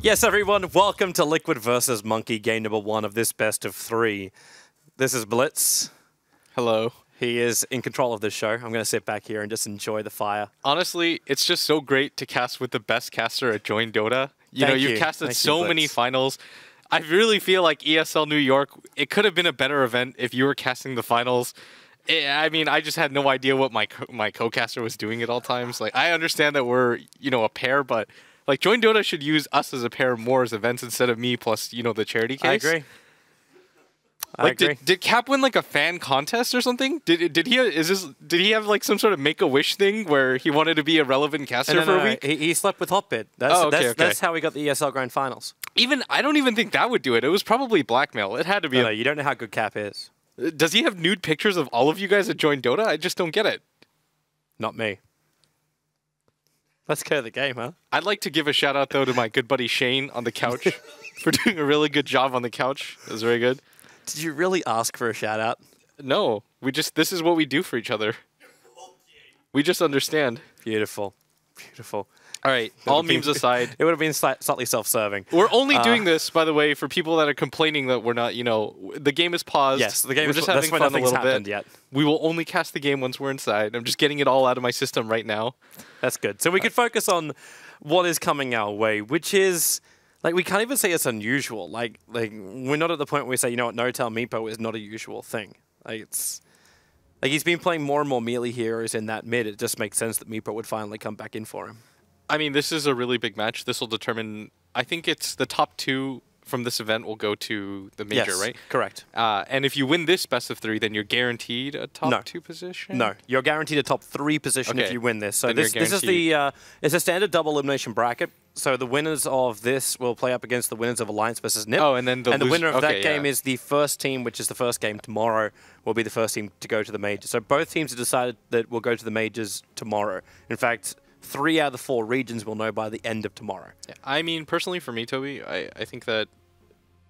Yes, everyone, welcome to Liquid versus Monkey, game number 1 of this best of 3. This is Blitz. Hello. He is in control of this show. I'm going to sit back here and just enjoy the fire. Honestly, it's just so great to cast with the best caster at joinDOTA. You've casted so many finals. I really feel like ESL New York, it could have been a better event if you were casting the finals. I mean, I just had no idea what my co-caster was doing at all times. Like, I understand that we're, a pair, but like joinDOTA should use us as a pair more as events instead of me plus, the charity case. I agree. Like, did Cap win like a fan contest or something? Did he have like some sort of Make-A-Wish thing where he wanted to be a relevant caster for a week? He slept with Hotbit. That's how we got the ESL Grand Finals. I don't even think that would do it. It was probably blackmail. It had to be. No, you don't know how good Cap is. Does he have nude pictures of all of you guys that joined Dota? I just don't get it. Not me. Let's go to the game, huh? I'd like to give a shout out though to my good buddy Shane on the couch for doing a really good job on the couch. It was very good. Did you really ask for a shout out? No, this is what we do for each other. We just understand. Beautiful. Beautiful. All right, all memes aside. It would have been slightly self-serving. We're only doing this, by the way, for people that are complaining that we're not, the game is paused. Yes, the game is just paused. having fun a little bit. Yet. We will only cast the game once we're inside. I'm just getting it all out of my system right now. That's good. So we could focus on what is coming our way, which is, like, we can't even say it's unusual. Like we're not at the point where we say, what, no-tail Meepo is not a usual thing. Like, he's been playing more and more melee heroes in that mid. It just makes sense that Meepo would finally come back in for him. I mean, this is a really big match. This will determine, I think it's the top 2 from this event will go to the major, right? Correct. And if you win this best of 3, then you're guaranteed a top 2 position? No, you're guaranteed a top 3 position if you win this. So this is it's a standard double elimination bracket. So the winners of this will play up against the winners of Alliance versus NIP. Oh, and then the winner of that game is the first team, which is the first game tomorrow, will be the first team to go to the major. So both teams have decided that we'll go to the majors tomorrow. In fact, 3 out of the 4 regions will know by the end of tomorrow. Yeah. I mean, personally for me, Toby, I think that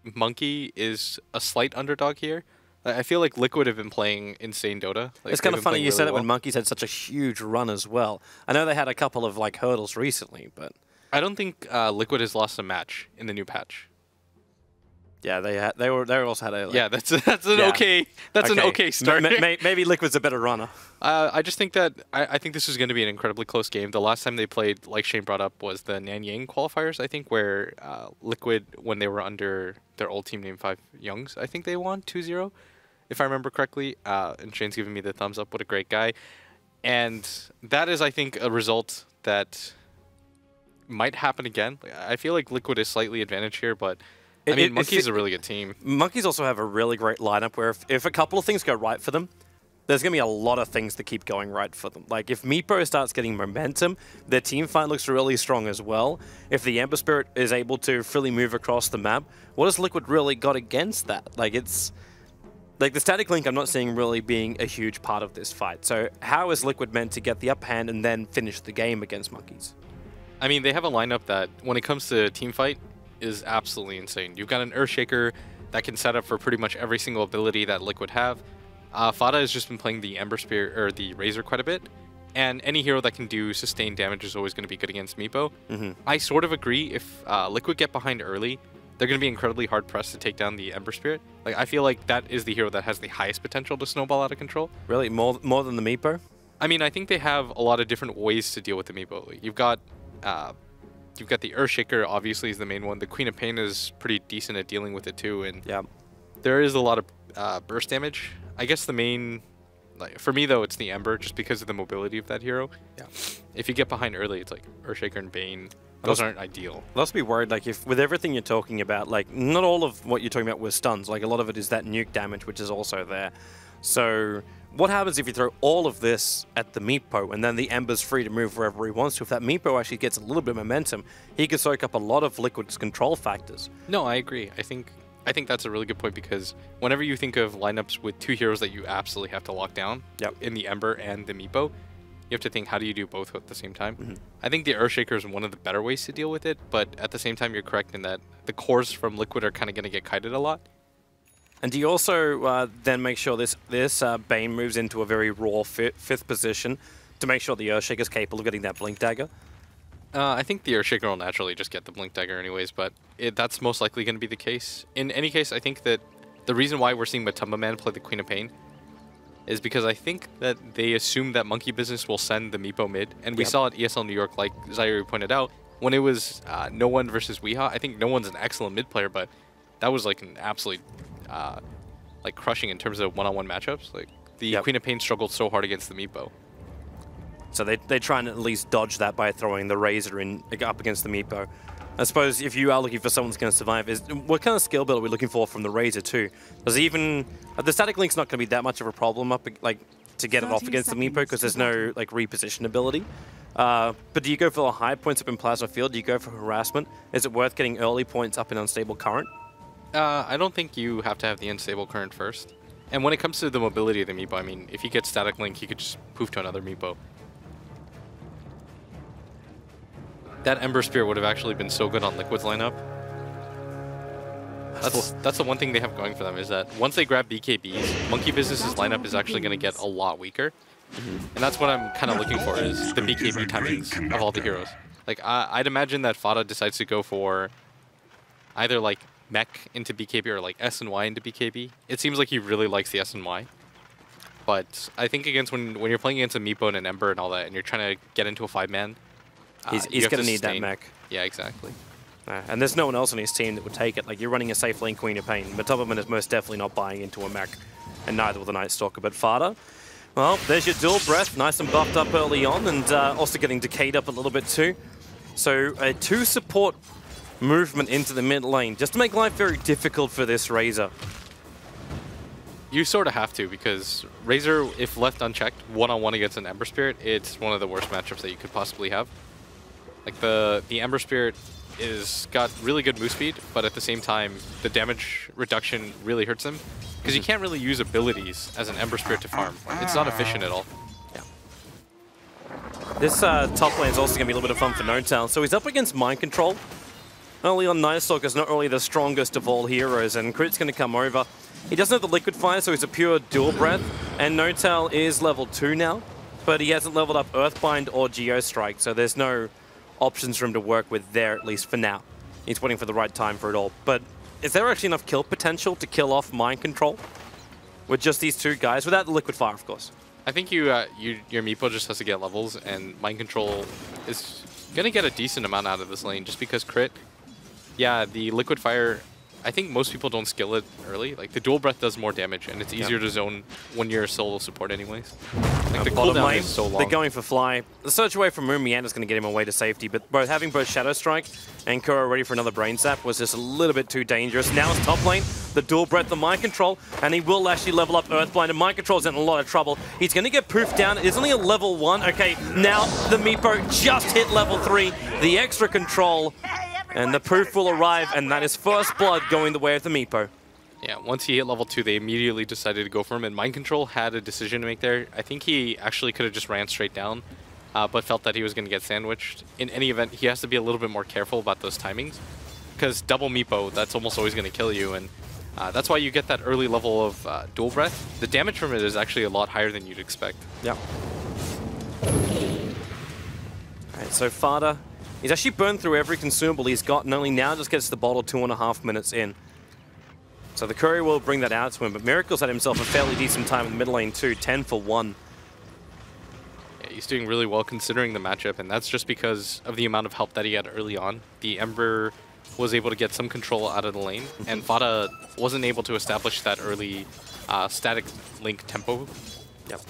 Monkey is a slight underdog here. I feel like Liquid have been playing insane Dota. Like, it's kind of funny you said it when Monkey's had such a huge run as well. I know they had a couple of hurdles recently, but I don't think Liquid has lost a match in the new patch. Yeah, they also had a that's an okay start. Maybe Liquid's a better runner. I just think that I think this is going to be an incredibly close game. The last time they played, like Shane brought up, was the Nanyang qualifiers. I think where Liquid, when they were under their old team named 5 Youngs, I think they won 2-0, if I remember correctly. And Shane's giving me the thumbs up. What a great guy! And that is, I think, a result that might happen again. I feel like Liquid is slightly advantaged here, but I mean, Monkey's a really good team. Monkeys also have a really great lineup where if a couple of things go right for them, there's going to be a lot of things that keep going right for them. Like, if Meepo starts getting momentum, their team fight looks really strong as well. If the Ember Spirit is able to freely move across the map, what has Liquid really got against that? Like, it's like the static link I'm not seeing really being a huge part of this fight. So how is Liquid meant to get the upper hand and then finish the game against Monkeys? I mean, they have a lineup that, when it comes to team fight, is absolutely insane. You've got an Earthshaker that can set up for pretty much every single ability that Liquid have. Fada has just been playing the Ember Spear or the Razor quite a bit, and any hero that can do sustained damage is always going to be good against Meepo. I sort of agree. If Liquid get behind early, they're going to be incredibly hard pressed to take down the Ember Spirit. Like, I feel like that is the hero that has the highest potential to snowball out of control. Really, more than the Meepo? I mean, I think they have a lot of different ways to deal with the Meepo. Like, you've got the Earthshaker, obviously, is the main one. The Queen of Pain is pretty decent at dealing with it too, and there is a lot of burst damage. I guess the main, for me though, it's the Ember, just because of the mobility of that hero. Yeah. If you get behind early, it's like Earthshaker and Bane. Those aren't ideal. I'll also be worried, like, if with everything you're talking about, like, not all of what you're talking about was stuns. Like, a lot of it is that nuke damage, which is also there. So what happens if you throw all of this at the Meepo and then the Ember's free to move wherever he wants to? If that Meepo actually gets a little bit of momentum, he could soak up a lot of Liquid's control factors. No, I agree. I think that's a really good point, because whenever you think of lineups with 2 heroes that you absolutely have to lock down, in the Ember and the Meepo, you have to think, how do you do both at the same time? I think the Earthshaker is one of the better ways to deal with it, but at the same time, you're correct in that the cores from Liquid are kind of going to get kited a lot. And do you also then make sure this Bane moves into a very raw 5th position to make sure the Earthshaker is capable of getting that Blink Dagger? I think the Earthshaker will naturally just get the Blink Dagger anyways, but that's most likely going to be the case. In any case, I think that the reason why we're seeing Matumba Man play the Queen of Pain is because I think that they assume that Monkey Business will send the Meepo mid, and we saw at ESL New York, like Zaire pointed out, when it was No One versus Weeha. I think No One's an excellent mid player, but that was like an absolute like crushing in terms of one-on-one matchups. Like the Queen of Pain struggled so hard against the Meepo. So they try and at least dodge that by throwing the Razor in up against the Meepo. I suppose if you are looking for someone that's going to survive, what kind of skill build are we looking for from the Razor too? Does even the static link's not going to be that much of a problem to get it off against the Meepo because there's no like reposition ability. But do you go for the high points up in Plasma Field? Do you go for harassment? Is it worth getting early points up in Unstable Current? I don't think you have to have the Unstable Current first. And when it comes to the mobility of the Meepo, I mean, if you get static link, you could just poof to another Meepo. That Ember Spear would have actually been so good on Liquid's lineup. That's the one thing they have going for them, is that once they grab BKBs, Monkey Business's lineup is actually going to get a lot weaker. And that's what I'm kind of looking for, is the BKB timings of all the heroes. Like, I'd imagine that Fada decides to go for either like Mech into BKB or like S and Y into BKB. It seems like he really likes the S and Y. But I think against when you're playing against a Meepo and an Ember and all that, and you're trying to get into a 5-man, he's going to need that mech. Yeah, exactly. And there's no one else on his team that would take it. Like, you're running a safe lane Queen of Pain, but Topperman is most definitely not buying into a mech, and neither will the Night Stalker. But Fada, well, there's your dual breath, nice and buffed up early on, and also getting decayed up a little bit too. So a 2 support movement into the mid lane, just to make life very difficult for this Razor. You sort of have to, because Razor, if left unchecked, one-on-one against an Ember Spirit, it's one of the worst matchups that you could possibly have. Like, the Ember Spirit is got really good move speed, but at the same time, the damage reduction really hurts him, because you can't really use abilities as an Ember Spirit to farm. It's not efficient at all. Yeah. This top lane is also going to be a little bit of fun for NoTal. So he's up against Mind Control. Early on, Night Stalker's not really the strongest of all heroes, and Crit's going to come over. He doesn't have the Liquid Fire, so he's a pure dual breath, and NoTal is level 2 now, but he hasn't leveled up Earthbind or Geostrike, so there's no options for him to work with there, at least for now. He's waiting for the right time for it all. But is there actually enough kill potential to kill off Mind Control with just these 2 guys, without the Liquid Fire, of course? I think your Meepo just has to get levels, and Mind Control is going to get a decent amount out of this lane, just because Crit, yeah, the Liquid Fire, I think most people don't skill it early. Like, the dual breath does more damage, and it's easier to zone when you're a solo support anyways. Like, the cooldown is so long. They're going for Fly. The search away from Moon Meander's going to get him away to safety, but having both Shadow Strike and Kuro ready for another Brain Sap was just a little bit too dangerous. Now it's top lane, the dual breath, the Mind Control, and he will actually level up Earthblind, and Mind Control's in a lot of trouble. He's going to get poofed down. It's only a level 1. Okay, now the Meepo just hit level 3. The extra control, and the proof will arrive, and that is first blood going the way of the Meepo. Yeah, once he hit level 2, they immediately decided to go for him, and Mind Control had a decision to make there. I think he actually could have just ran straight down, but felt that he was going to get sandwiched. In any event, he has to be a little bit more careful about those timings, because double Meepo, that's almost always going to kill you, and that's why you get that early level of dual breath. The damage from it is actually a lot higher than you'd expect. Yeah. Alright, so Fada, he's actually burned through every consumable he's got, and only now just gets the bottle 2.5 minutes in. So the Courier will bring that out to him, but Miracle's had himself a fairly decent time in the mid lane too, 10 for 1. Yeah, he's doing really well considering the matchup, and that's just because of the amount of help that he had early on. The Ember was able to get some control out of the lane, and Fada wasn't able to establish that early static link tempo. Yep.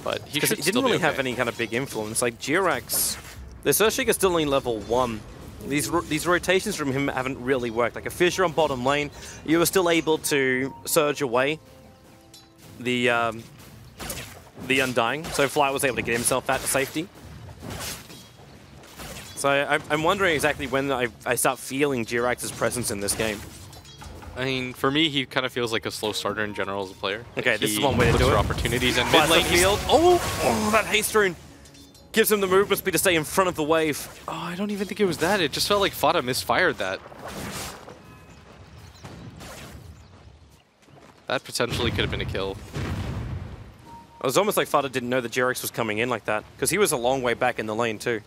But he didn't really have any kind of big influence. Like Jirax, the Searchshaker still only level 1. These rotations from him haven't really worked. Like a Fissure on bottom lane, you were still able to surge away the Undying, so Fly was able to get himself out to safety. So I'm wondering exactly when I start feeling Jirax's presence in this game. I mean, for me, he kind of feels like a slow starter in general as a player. Okay, like this is one way to do it. Opportunities and mid lane. Field. Oh, that haste rune gives him the movement speed to stay in front of the wave. Oh, I don't even think it was that. It just felt like Fada misfired that. That potentially could have been a kill. It was almost like Fada didn't know that Jirax was coming in like that, because he was a long way back in the lane too.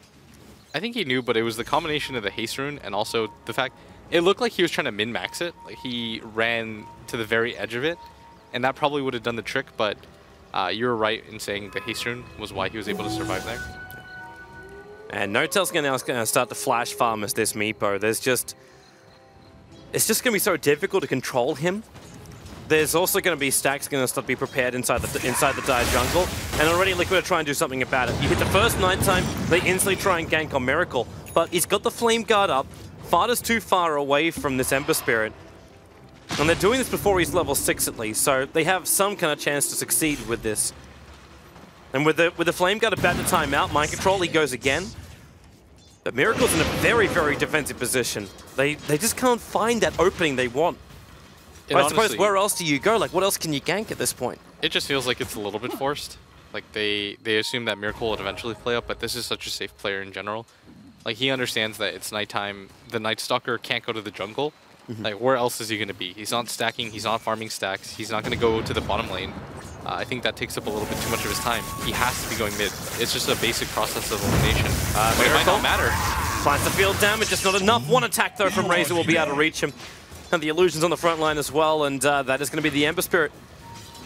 I think he knew, but it was the combination of the haste rune and also the fact it looked like he was trying to min-max it. Like he ran to the very edge of it, and that probably would have done the trick, but you were right in saying the haste rune was why he was able to survive there. And NOTEL's going to start to flash farm as this Meepo. It's just going to be so difficult to control him. There's also going to be stacks going to start to be prepared inside the dire jungle, and already Liquid are trying to do something about it. You hit the first nighttime, they instantly try and gank on Miracle, but he's got the Flame Guard up. Fada's too far away from this Ember Spirit, and they're doing this before he's level 6 at least, so they have some kind of chance to succeed with this. And with the Flame Guard about to time out, Mind Control, he goes again. But Miracle's in a very, very defensive position. They just can't find that opening they want. But I suppose, where else do you go? Like, what else can you gank at this point? It just feels like it's a little bit forced. Like, they assume that Miracle would eventually play up, but this is such a safe player in general. Like, he understands that it's nighttime. The Night Stalker can't go to the jungle. Like, where else is he going to be? He's not stacking. He's not farming stacks. He's not going to go to the bottom lane. I think that takes up a little bit too much of his time. He has to be going mid. It's just a basic process of elimination. But it might not matter. Finds the field damage, just not enough. One attack, though, from Razor will be able to reach him. And the illusions on the front line as well, and that is going to be the Ember Spirit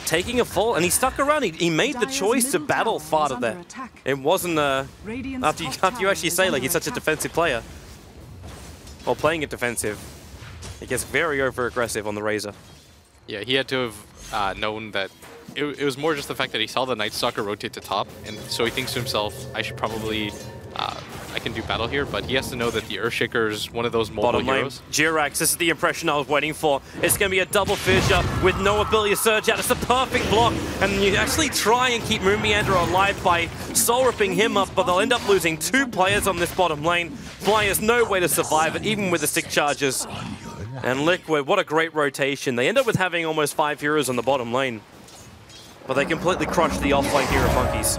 taking a fall, and he stuck around. He made the choice to battle Fada there. It wasn't after you actually say like he's such a defensive player, or playing it defensive, he gets very over aggressive on the Razor. Yeah, he had to have known that it was more just the fact that he saw the Night Stalker rotate to top, and so he thinks to himself, I should probably I can do battle here, but he has to know that the Earthshaker is one of those mobile heroes. Jirax, this is the impression I was waiting for. It's going to be a double fissure with no ability to surge out. It's a perfect block, and you actually try and keep Moon Meander alive by soul ripping him up, but they'll end up losing 2 players on this bottom lane. Fly has no way to survive it, even with the stick charges. And Liquid, what a great rotation. They end up with having almost 5 heroes on the bottom lane, but they completely crushed the offlane hero monkeys.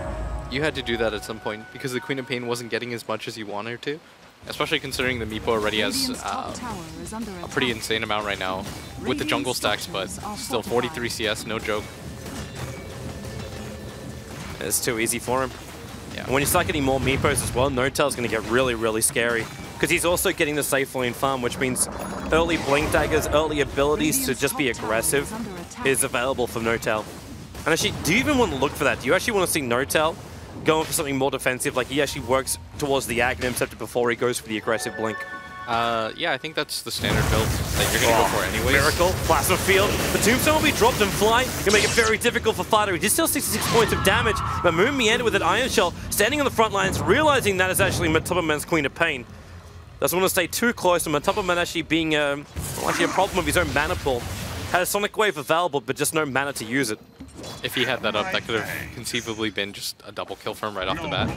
You had to do that at some point because the Queen of Pain wasn't getting as much as you wanted her to, especially considering the Meepo already has a pretty insane amount right now with the jungle stacks, but still 43 CS, no joke. It's too easy for him. Yeah. And when you start getting more Meepos as well, NOTEL's going to get really, really scary because he's also getting the safe lane farm, which means early Blink Daggers, early abilities to just be aggressive is available for NOTEL. And actually, do you even want to look for that? Do you actually want to see NOTEL going for something more defensive, like he actually works towards the Aghanim Scepter before he goes for the aggressive blink? Yeah, I think that's the standard build that you're going to go for anyways. Miracle, Plasma Field, the Tombstone will be dropped and fly. It'll make it very difficult for Fada. He did still 66 points of damage, but Moon Meander with an Iron Shell, standing on the front lines, realizing that is actually Matubbaman's Queen of Pain. Doesn't want to stay too close, and Matubbaman actually being actually a problem with his own mana pool. Had a Sonic Wave available, but just no mana to use it. If he had that up, that could have conceivably been just a double kill for him right off the bat.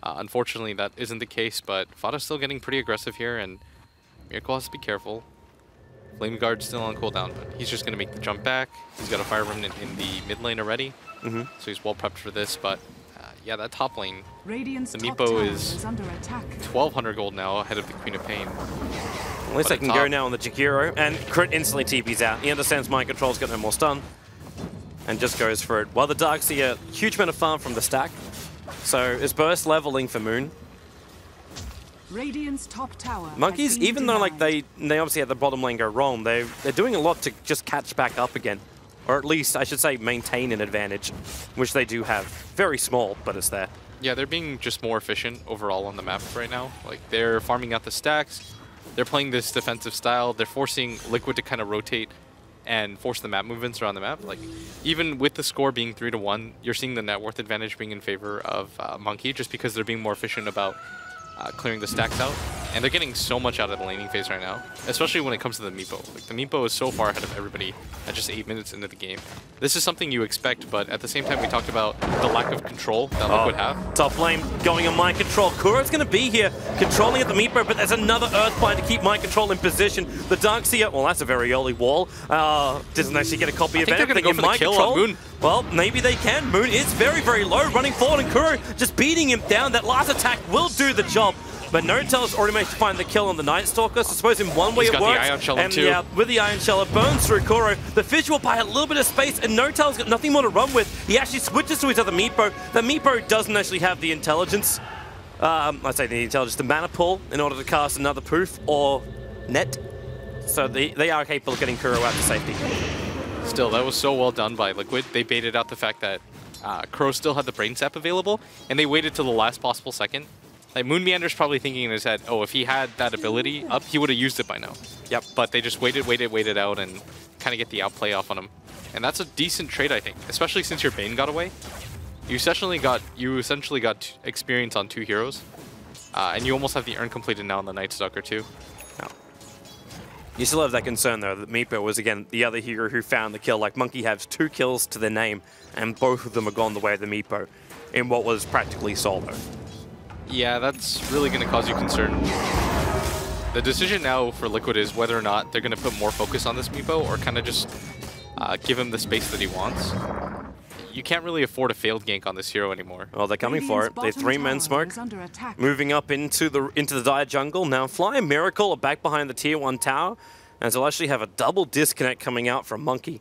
Unfortunately, that isn't the case, but Fada's still getting pretty aggressive here, and Miracle has to be careful. Flame Guard's still on cooldown, but he's just going to make the jump back. He's got a Fire Remnant in the mid lane already, so he's well prepped for this, but yeah, that top lane, the Meepo is 1,200 gold now ahead of the Queen of Pain. At least they can go now on the Jakiro, and Crit instantly TP's out. He understands Mind Control's got no more stun, and just goes for it. While the Dark see a huge amount of farm from the stack, so it's burst leveling for Moon. Radiant's top tower Monkeys, even though like they obviously had the bottom lane go wrong, they're doing a lot to just catch back up again, or at least I should say maintain an advantage, which they do have. Very small, but it's there. Yeah, they're being just more efficient overall on the map right now. Like they're farming out the stacks. They're playing this defensive style. They're forcing Liquid to kind of rotate and force the map movements around the map. Like, even with the score being 3-1, you're seeing the net worth advantage being in favor of Monkey, just because they're being more efficient about clearing the stacks out. And they're getting so much out of the laning phase right now, especially when it comes to the Meepo. Like, the Meepo is so far ahead of everybody at just 8 minutes into the game. This is something you expect, but at the same time, we talked about the lack of control that Liquid have. Top lane going on Mind Control. Kura's going to be here, controlling at the Meepo, but there's another Earthbind to keep Mind Control in position. The Darkseer, well, that's a very early wall. Doesn't actually get a copy of it. I think they're going to go for the kill on Moon. Well, maybe they can. Moon is very, very low, running forward, and Kuro just beating him down. That last attack will do the job. But NOTEL's already managed to find the kill on the Night Stalker, so I suppose in one way it works. He's got the Ion Shell and too. Yeah, with the Ion Shell, it burns through Kuro. The Fish will buy a little bit of space, and NOTEL's got nothing more to run with. He actually switches to his other Meepo. The Meepo doesn't actually have the intelligence I'd say they need just a mana pull in order to cast another Poof or Net. So they are capable of getting Kuro out to safety. Still, that was so well done by Liquid. They baited out the fact that Kuro still had the Brain Sap available, and they waited till the last possible second. Like, Moon Meander's probably thinking in his head, oh, if he had that ability up, he would have used it by now. Yep. But they just waited out and kind of get the outplay off on him. And that's a decent trade, I think, especially since your Bane got away. You essentially got experience on 2 heroes, and you almost have the urn completed now on the Night Stalker too. No. You still have that concern though that Meepo was again the other hero who found the kill. Like Monkey has 2 kills to their name, and both of them are gone the way of the Meepo in what was practically solo. Yeah, that's really going to cause you concern. The decision now for Liquid is whether or not they're going to put more focus on this Meepo or kind of just give him the space that he wants. You can't really afford a failed gank on this hero anymore. Well, they're coming for it. They're 3-man smoke. Moving up into the dire jungle. Now Fly and Miracle are back behind the tier 1 tower, and they'll actually have a double disconnect coming out from Monkey.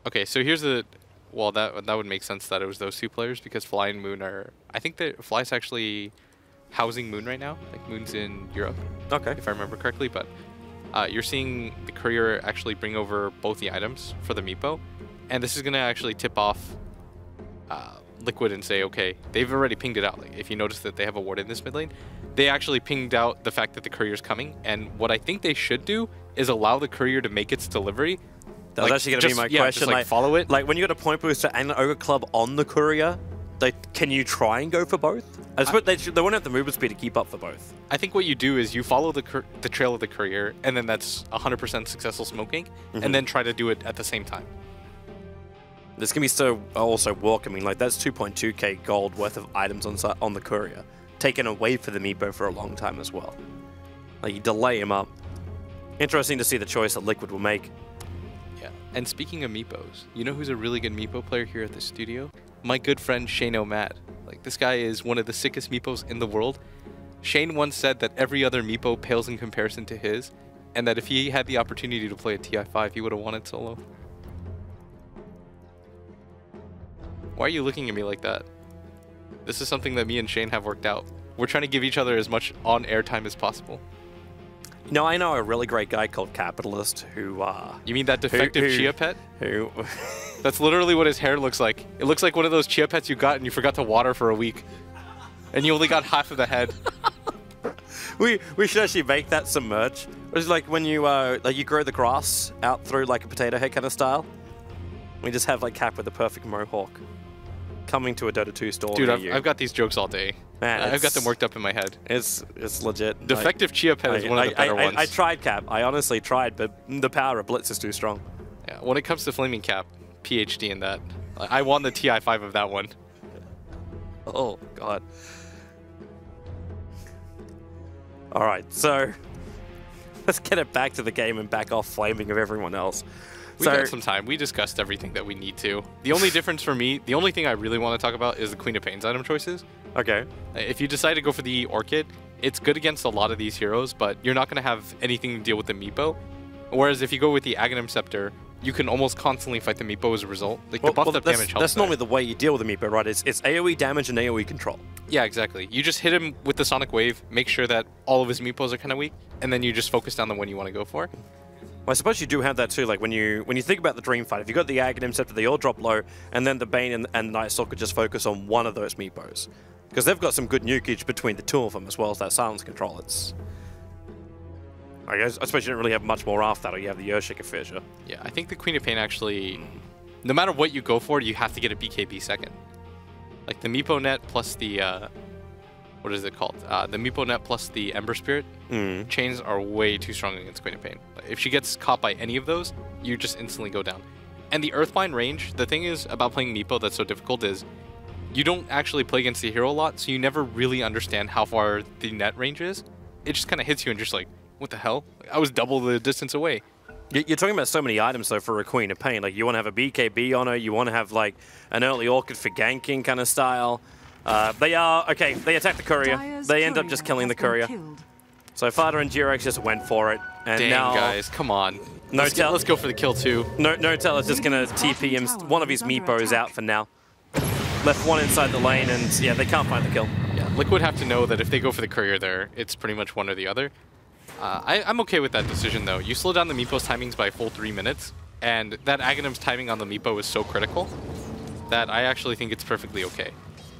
Okay, so here's the... Well, that would make sense that it was those 2 players because Fly and Moon are... I think that Fly's actually housing Moon right now. Like, Moon's in Europe. Okay. If I remember correctly, but you're seeing the Courier actually bring over both the items for the Meepo. And this is going to actually tip off Liquid and say, okay, they've already pinged it out. Like, if you notice that they have a ward in this mid lane, they actually pinged out the fact that the Courier's coming. And what I think they should do is allow the Courier to make its delivery. That was actually going to be my question. Just, like, follow it. Like, when you got a point booster and an Ogre Club on the Courier, can you try and go for both? I suppose they won't have the movement speed to keep up for both. I think what you do is you follow the trail of the Courier, and then that's 100% successful smoking, and then try to do it at the same time. This can be so also welcoming. Like, that's 2.2k gold worth of items on the Courier, taken away for the Meepo for a long time as well. Like, you delay him up. Interesting to see the choice that Liquid will make. Yeah, and speaking of Meepos, you know who's a really good Meepo player here at the studio? My good friend Shane O'Mad. Like, this guy is one of the sickest Meepos in the world. Shane once said that every other Meepo pales in comparison to his, and that if he had the opportunity to play a TI5, he would have won it solo. Why are you looking at me like that? This is something that me and Shane have worked out. We're trying to give each other as much on-air time as possible. You know, I know a really great guy called Capitalist who... You mean that defective Chia Pet? Who... That's literally what his hair looks like. It looks like one of those Chia Pets you got and you forgot to water for a week. And you only got half of the head. we should actually make that some merch. It's like when you you grow the grass out through like a potato head kind of style. We just have like Cap with the perfect mohawk. Coming to a Dota 2 store. Dude, I've got these jokes all day. Man, I've got them worked up in my head. It's legit. Defective Chia Pet is one of the better ones. I tried Cap. I honestly tried, but the power of Blitz is too strong. Yeah, when it comes to Flaming Cap, PhD in that. I won the TI5 of that one. Oh, God. Alright, so let's get it back to the game and back off flaming of everyone else. We got some time. We discussed everything that we need to. The only difference for me, the only thing I really want to talk about is the Queen of Pain's item choices. Okay. If you decide to go for the Orchid, it's good against a lot of these heroes, but you're not going to have anything to deal with the Meepo. Whereas if you go with the Aghanim Scepter, you can almost constantly fight the Meepo as a result. Like, the buffed up damage helps. That's normally the way you deal with the Meepo, right? It's AoE damage and AoE control. Yeah, exactly. You just hit him with the Sonic Wave, make sure that all of his Meepos are kind of weak, and then you just focus down the one you want to go for. Well, I suppose you do have that too. Like when you think about the Dream Fight, if you got the Aghanim Scepter, they all drop low, and then the Bane and the Night Stalker just focus on one of those Meepos. Because they've got some good nukage between the two of them, as well as that silence control. It's... I suppose you don't really have much more after that, or you have the Earthshaker Fissure. Yeah, I think the Queen of Pain actually, no matter what you go for, you have to get a BKB second. Like the Meepo Net plus the, what is it called? The Meepo Net plus the Ember Spirit chains are way too strong against Queen of Pain. If she gets caught by any of those, you just instantly go down. And the Earthbind range, the thing is about playing Meepo that's so difficult is you don't actually play against the hero a lot, so you never really understand how far the net range is. It just kind of hits you and just like, what the hell? I was double the distance away. You're talking about so many items, though, for a Queen of Pain. Like, you want to have a BKB on her, you want to have, like, an early Orchid for ganking kind of style. They attack the Courier. They end up just killing the Courier. So Fada and Jirex just went for it. And dang, now, guys, come on. Let's go for the kill, too. No-Tell is just going to TP him, one of his Meepos out for now. Left one inside the lane, and, yeah, they can't find the kill. Yeah, Liquid have to know that if they go for the Courier there, it's pretty much one or the other. I'm okay with that decision, though. You slow down the Meepo's timings by a full 3 minutes, and that Aghanim's timing on the Meepo is so critical that I actually think it's perfectly okay.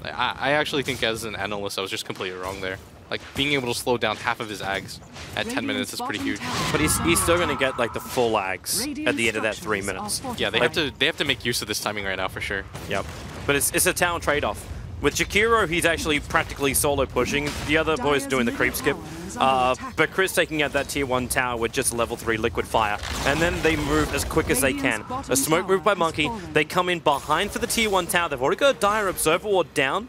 I actually think as an analyst, I was just completely wrong there. Like, being able to slow down half of his Ags at 10 minutes is pretty huge. But he's still going to get, like, the full Ags at the end of that 3 minutes. Yeah, they have to make use of this timing right now, for sure. Yep. But it's a town trade-off. With Jakiro, he's actually practically solo pushing. The other boys doing the creep skip. But Chris taking out that tier 1 tower with just level 3 liquid fire. And then they move as quick as they can. A smoke move by Monkey. They come in behind for the tier 1 tower. They've already got a dire observer ward down.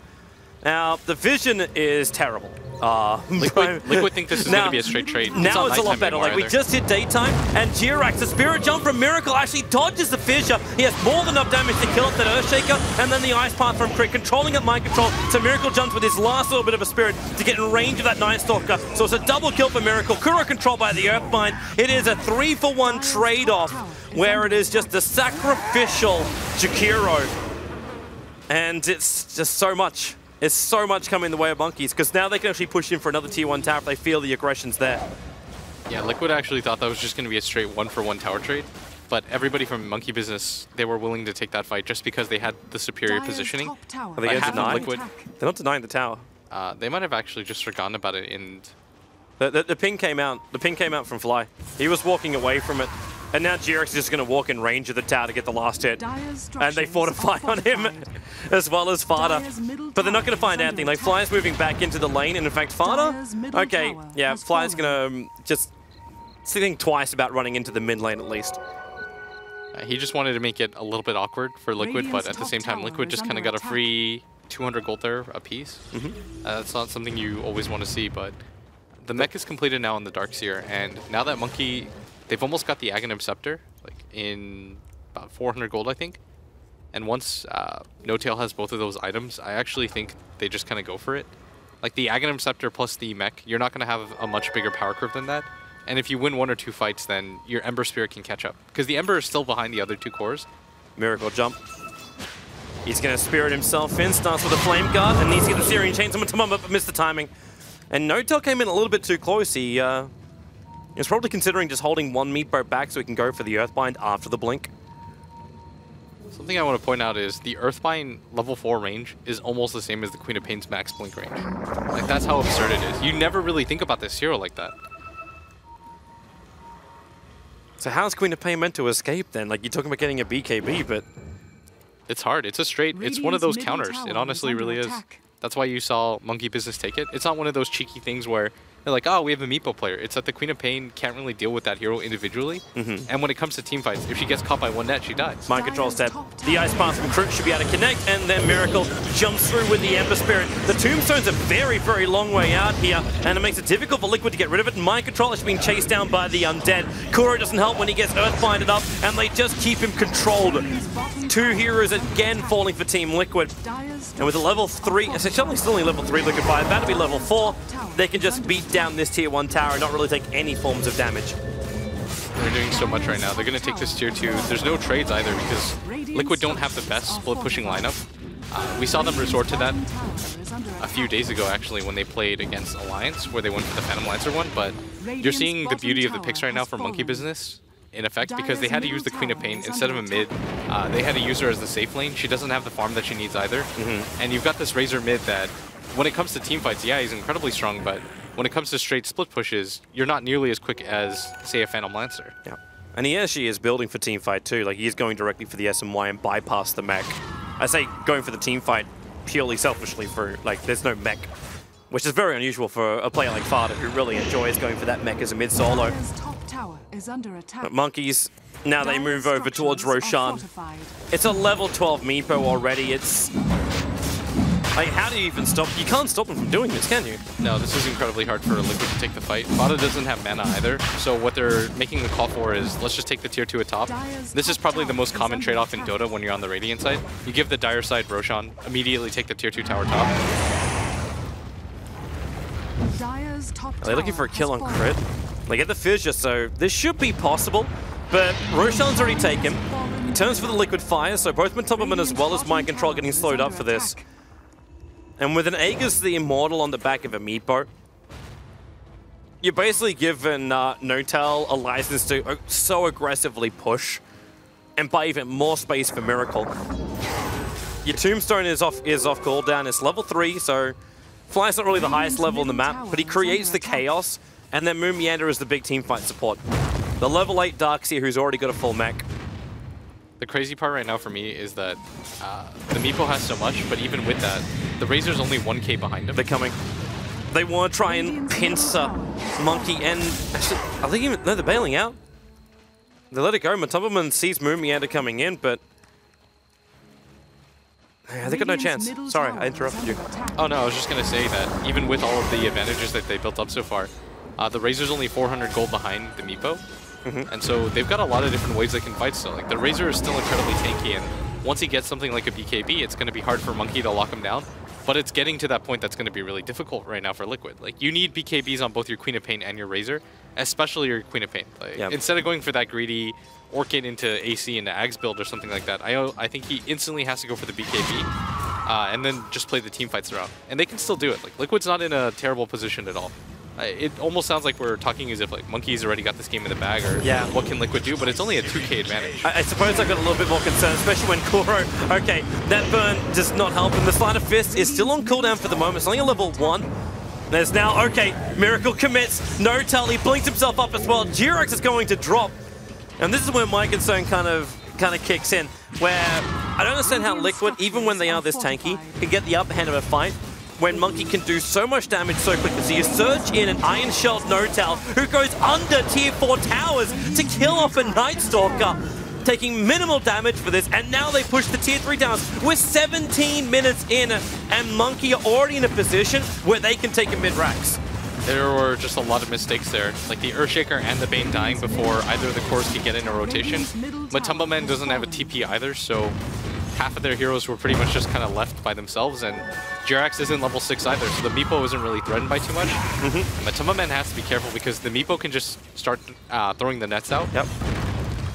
Now, the vision is terrible. Liquid think this is going to be a straight trade. Now it's a lot better. Like, we just hit daytime, and Jirax, the Spirit Jump from Miracle, actually dodges the fissure. He has more than enough damage to kill off that Earthshaker, and then the Ice Path from Crit, controlling at mind control. So Miracle jumps with his last little bit of a Spirit to get in range of that Night Stalker. So it's a double kill for Miracle. Kuro controlled by the Earthbind. It is a 3-for-1 trade-off, where it is just a sacrificial Jakiro. And it's just so much. It's so much coming in the way of Monkeys, because now they can actually push in for another tier 1 tower if they feel the aggression's there. Yeah, Liquid actually thought that was just going to be a straight 1-for-1 tower trade, but everybody from Monkey Business, they were willing to take that fight just because they had the superior positioning. Are they going to deny? Liquid, they're not denying the tower. They might have actually just forgotten about it in... The ping came out. The ping came out from Fly. He was walking away from it. And now Jirax is just going to walk in range of the tower to get the last hit. And they fortify on him, as well as Fada. But they're not going to find anything. Like, Fly's moving back into the lane, and in fact, Fada? Okay, yeah, Fly's going to just think twice about running into the mid lane at least. He just wanted to make it a little bit awkward for Liquid, but at the same time, Liquid just kind of got a free 200 gold there a piece. That's not something you always want to see, but the mech is completed now on the Darkseer, and now that Monkey... They've almost got the Aghanim Scepter, like in about 400 gold, I think. And once No-Tail has both of those items, I actually think they just kind of go for it. Like the Aghanim Scepter plus the mech, you're not going to have a much bigger power curve than that. And if you win 1 or 2 fights, then your Ember Spirit can catch up. Because the Ember is still behind the other 2 cores. Miracle jump. He's going to Spirit himself in, starts with a Flame Guard, and needs to get the Searing Chain to him up, but missed the timing. And No-Tail came in a little bit too close. He's probably considering just holding one Meatboat back so he can go for the Earthbind after the blink. Something I want to point out is the Earthbind level 4 range is almost the same as the Queen of Pain's max blink range. Like, that's how absurd it is. You never really think about this hero like that. So how's Queen of Pain meant to escape then? Like, you're talking about getting a BKB, but... It's hard. It's a straight... It's one of those counters. It honestly really is. That's why you saw Monkey Business take it. It's not one of those cheeky things where they're like, oh, we have a Meepo player. It's that the Queen of Pain can't really deal with that hero individually. And when it comes to team fights, if she gets caught by one net, she dies. Mind control's dead. The Ice Path from Crit should be able to connect, and then Miracle jumps through with the Ember Spirit. The Tombstone's a very, very long way out here, and it makes it difficult for Liquid to get rid of it. Mind Control is being chased down by the Undead. Kuro doesn't help when he gets Earthbinded up, and they just keep him controlled. 2 heroes again falling for Team Liquid. And with a level 3, essentially still only level 3 Liquid Fire, about to be level 4, they can just beat down this tier 1 tower and not really take any forms of damage. They're doing so much right now. They're going to take this tier 2. There's no trades either because Liquid don't have the best split pushing lineup. We saw them resort to that a few days ago actually when they played against Alliance where they went for the Phantom Lancer one, but you're seeing the beauty of the picks right now for Monkey Business in effect because they had to use the Queen of Pain instead of a mid. They had to use her as the safe lane. She doesn't have the farm that she needs either. And you've got this Razor mid that when it comes to team fights, yeah, he's incredibly strong, but when it comes to straight split pushes, you're not nearly as quick as, say, a Phantom Lancer. Yeah. And he actually is building for team fight too. Like, he is going directly for the SMY and bypass the mech. I say going for the team fight purely selfishly for, like, there's no mech, which is very unusual for a player like Fada who really enjoys going for that mech as a mid-solo. But Monkeys, now they move over towards Roshan. It's a level 12 Meepo already. It's... like, how do you even stop? You can't stop them from doing this, can you? No, this is incredibly hard for Liquid to take the fight. Fada doesn't have mana either, so what they're making the call for is, let's just take the tier 2 atop. This is probably the most common trade-off in Dota when you're on the Radiant side. You give the Dire side Roshan, immediately take the tier 2 tower top. Are they looking for a kill on Crit? They get the Fissure, so this should be possible, but Roshan's already taken. He turns for the Liquid Fire, so both Mentoberman as well as Mind Control getting slowed up for this. And with an Aegis the Immortal on the back of a Meepo, you're basically given Notel a license to so aggressively push and buy even more space for Miracle. Your Tombstone is off cooldown. It's level 3, so Fly's not really the highest level in the map, but he creates the chaos, and then Moon Meander is the big teamfight support. The level 8 Darkseer who's already got a full mech. The crazy part right now for me is that the Meepo has so much, but even with that, the Razor's only 1k behind him. They're coming. They want to try and pincer Monkey, and actually, I think even no, they're bailing out. They let it go. Matumberman sees Moon Meander coming in, but they got no chance. Sorry, I interrupted you. Oh no, I was just gonna say that even with all of the advantages that they built up so far, the Razor's only 400 gold behind the Meepo. And so they've got a lot of different ways they can fight still. Like the Razor is still incredibly tanky, and once he gets something like a BKB, it's going to be hard for Monkey to lock him down. But it's getting to that point that's going to be really difficult right now for Liquid. Like you need BKBs on both your Queen of Pain and your Razor, especially your Queen of Pain. Like, instead of going for that greedy Orchid into AC into Ags build or something like that, I think he instantly has to go for the BKB and then just play the team fights around. And they can still do it. Like Liquid's not in a terrible position at all. It almost sounds like we're talking as if like Monkey's already got this game in the bag, or what can Liquid do, but it's only a 2k advantage. I suppose I got a little bit more concerned, especially when Kuro, okay, that burn does not help him. The Sleight of Fist is still on cooldown for the moment. It's only a level 1. There's now, okay, Miracle commits, Notel, he blinks himself up as well. Jirax is going to drop. And this is where my concern kind of kicks in, where I don't understand how Liquid, even when they are this tanky, can get the upper hand of a fight when Monkey can do so much damage so quickly. So you surge in an Iron Shelled Notel who goes under tier 4 towers to kill off a Night Stalker, taking minimal damage for this, and now they push the tier 3 towers. We're 17 minutes in, and Monkey are already in a position where they can take a mid-rax. There were just a lot of mistakes there, like the Earthshaker and the Bane dying before either of the cores could get in a rotation. Matumberman doesn't have a TP either, so half of their heroes were pretty much just kind of left by themselves, and Jirax isn't level 6 either, so the Meepo isn't really threatened by too much. Matumberman has to be careful because the Meepo can just start throwing the nets out.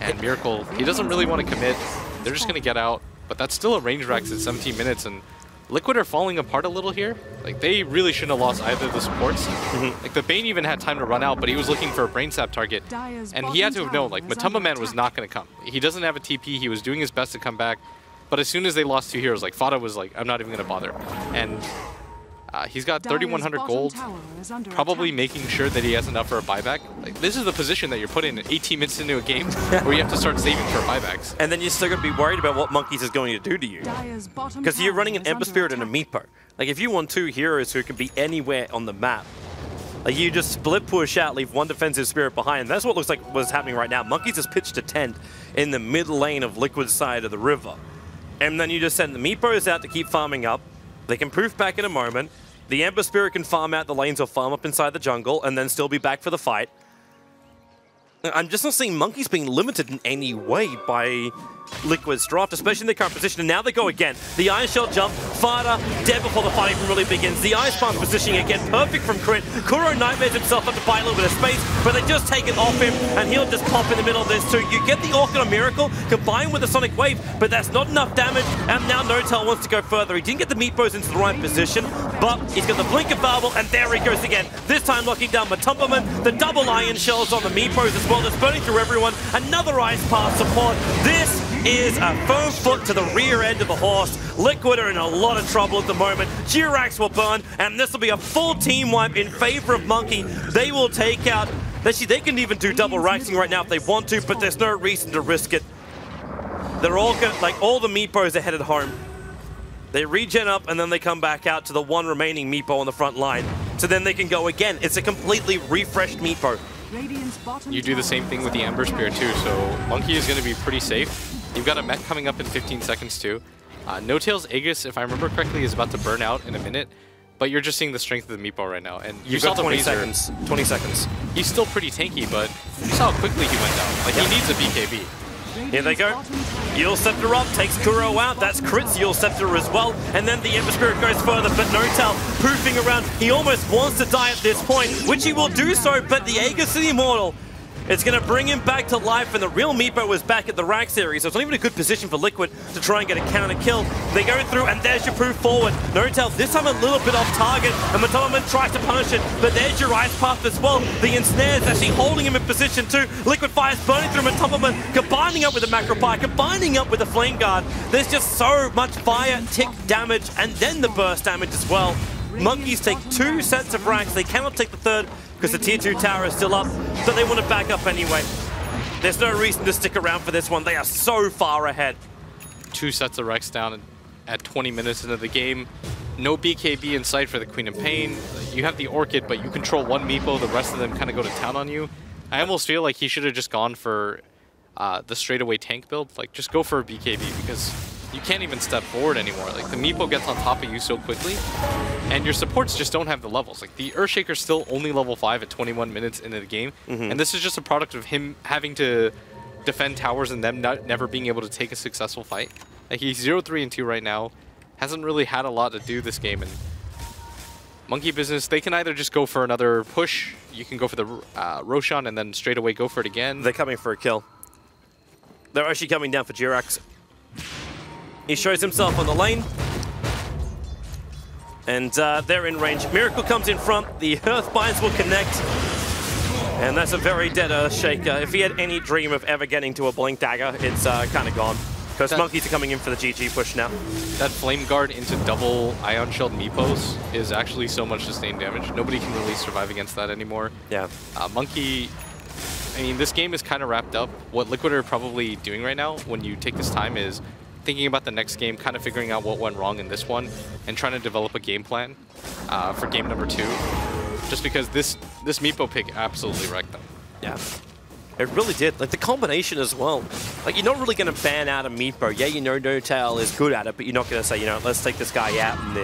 And Miracle, he doesn't really want to commit. They're just going to get out, but that's still a range rax at 17 minutes, and Liquid are falling apart a little here. Like, they really shouldn't have lost either of the supports. Like, the Bane even had time to run out, but he was looking for a Brain Sap target. And he had to have known, like, Matumberman was not going to come. He doesn't have a TP. He was doing his best to come back. But as soon as they lost 2 heroes, like, Fada was like, I'm not even going to bother. And he's got 3,100 gold, probably making sure that he has enough for a buyback. Like, this is the position that you're put in 18 minutes into a game where you have to start saving for buybacks. And then you're still going to be worried about what Monkeys is going to do to you. Because you're running an Ember Spirit and a Meepo. Like, if you want 2 heroes who can be anywhere on the map, like, you just split push out, leave 1 defensive spirit behind. That's what looks like was happening right now. Monkeys has pitched a tent in the mid lane of Liquid's side of the river. And then you just send the Meepos out to keep farming up. They can poof back in a moment. The Ember Spirit can farm out the lanes or farm up inside the jungle and then still be back for the fight. I'm just not seeing Monkeys being limited in any way by Liquid's draft, especially in their current position. And now they go again. The Iron Shell jump, Fada, dead before the fight even really begins. The Ice Palm positioning again, perfect from Crit. Kuro nightmares himself up to buy a little bit of space, but they just take it off him, and he'll just pop in the middle of this too. You get the Orchid on Miracle, combined with the Sonic Wave, but that's not enough damage, and now Notel wants to go further. He didn't get the Meepos into the right position, but he's got the Blink of Babel, and there he goes again. This time locking down Matumberman, the double Iron Shells on the Meepos as well, just burning through everyone. Another Ice Path support. This is a foam foot to the rear end of the horse. Liquid are in a lot of trouble at the moment. Jirax will burn, and this will be a full team wipe in favor of Monkey. They will take out... Actually, they can even do double raxing right now if they want to, but there's no reason to risk it. They're all going, like, all the Meepos are headed home. They regen up, and then they come back out to the 1 remaining Meepo on the front line. So then they can go again. It's a completely refreshed Meepo. You do the same thing with the Ember Spirit too, so Monkey is going to be pretty safe. You've got a mech coming up in 15 seconds too. No-Tail's Aegis, if I remember correctly, is about to burn out in a minute, but you're just seeing the strength of the Meepo right now. And you saw 20 seconds. 20 seconds. He's still pretty tanky, but you saw how quickly he went down. Like, he needs a BKB. Here they go. Eul Scepter up, takes Kuro out. That's Crit's Eul Scepter as well. And then the Ember Spirit goes further, but Notel poofing around. He almost wants to die at this point, which he will do so, but the Aegis of the Immortal It's going to bring him back to life, and the real Meepo was back at the rack series, so it's not even a good position for Liquid to try and get a counter kill. They go through, and there's your proof forward. N0tail this time a little bit off target, and Matoman tries to punish it, but there's your ice path as well. The ensnare's actually holding him in position too. Liquid Fire's burning through Matoman, combining up with the Macro Fire, combining up with the Flame Guard. There's just so much fire, tick damage, and then the burst damage as well. Monkeys take 2 sets of racks. They cannot take the third because the tier 2 tower is still up, so they want to back up anyway. There's no reason to stick around for this one. They are so far ahead. 2 sets of Rex down at 20 minutes into the game. No BKB in sight for the Queen of Pain. You have the Orchid, but you control one Meepo. The rest of them kind of go to town on you. I almost feel like he should have just gone for the straightaway tank build. Like, just go for a BKB because you can't even step forward anymore. Like, the Meepo gets on top of you so quickly, and your supports just don't have the levels. Like, the Earthshaker's still only level 5 at 21 minutes into the game, and this is just a product of him having to defend towers and them never being able to take a successful fight. Like, he's 0-3 and 2 right now, hasn't really had a lot to do this game, and Monkey Business, they can either just go for another push, you can go for the Roshan and then straight away go for it again. They're coming for a kill. They're actually coming down for Jirax. He shows himself on the lane. And they're in range. Miracle comes in front. The Earthbinds will connect. And that's a very dead Earthshaker. If he had any dream of ever getting to a Blink Dagger, it's kind of gone. Because Monkeys are coming in for the GG push now. That Flame Guard into double Ion Shield Meepos is actually so much sustained damage. Nobody can really survive against that anymore. Yeah. Monkey, I mean, this game is kind of wrapped up. What Liquid are probably doing right now when you take this time is thinking about the next game, kind of figuring out what went wrong in this one, and trying to develop a game plan for game number 2. Just because this Meepo pick absolutely wrecked them. Yeah, it really did. Like, the combination as well. Like, you're not really going to ban out a Meepo. Yeah, you know N0tail is good at it, but you're not going to say, you know, let's take this guy out in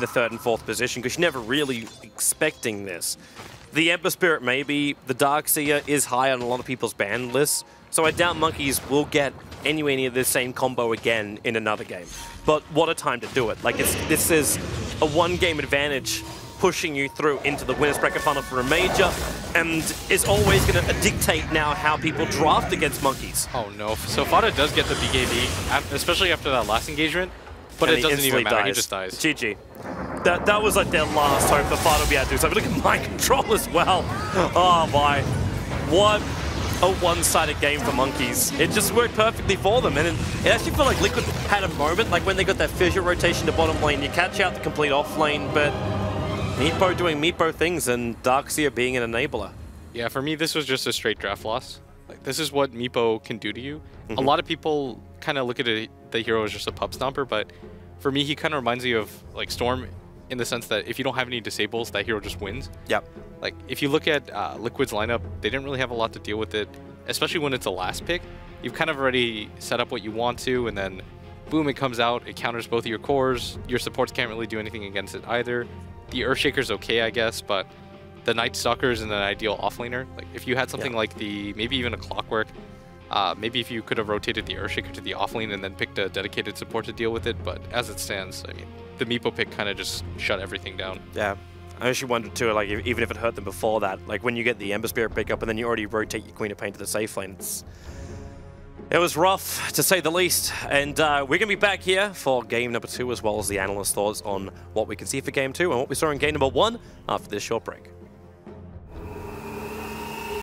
the 3rd and 4th position, because you're never really expecting this. The Ember Spirit maybe, the Darkseer is high on a lot of people's ban lists, so I doubt Monkeys will get anywhere near the same combo again in another game. But what a time to do it. Like, this is a 1-game advantage pushing you through into the winner's bracket final for a major, and is always going to dictate now how people draft against Monkeys. Oh no, so Fada does get the BKB, especially after that last engagement, but it doesn't even matter, he just dies. GG. That was like their last hope that Fada would be able to do something. Look at mind control as well. Oh my. What a one-sided game for Monkeys. It just worked perfectly for them, and it actually felt like Liquid had a moment, like when they got that fissure rotation to bottom lane, you catch out the complete off lane, but Meepo doing Meepo things and Darkseer being an enabler. Yeah, for me, this was just a straight draft loss. Like, this is what Meepo can do to you. A lot of people kind of look at it, the hero as just a pub stomper, but for me, he kind of reminds you of like Storm in the sense that if you don't have any disables, that hero just wins. Yep. Like, if you look at Liquid's lineup, they didn't really have a lot to deal with it, especially when it's a last pick. You've kind of already set up what you want to, and then boom, it comes out, it counters both of your cores. Your supports can't really do anything against it either. The Earthshaker's okay, I guess, but the Night Stalker is an ideal offlaner. Like, if you had something like the, maybe even a Clockwork, maybe if you could have rotated the Earthshaker to the offlane and then picked a dedicated support to deal with it, but as it stands, I mean, the Meepo pick kind of just shut everything down. Yeah. I actually wondered too, like, even if it hurt them before that, like when you get the Ember Spirit pickup and then you already rotate your Queen of Pain to the safe lane, it was rough, to say the least. And we're going to be back here for game number 2, as well as the analyst thoughts on what we can see for game 2 and what we saw in game number 1 after this short break.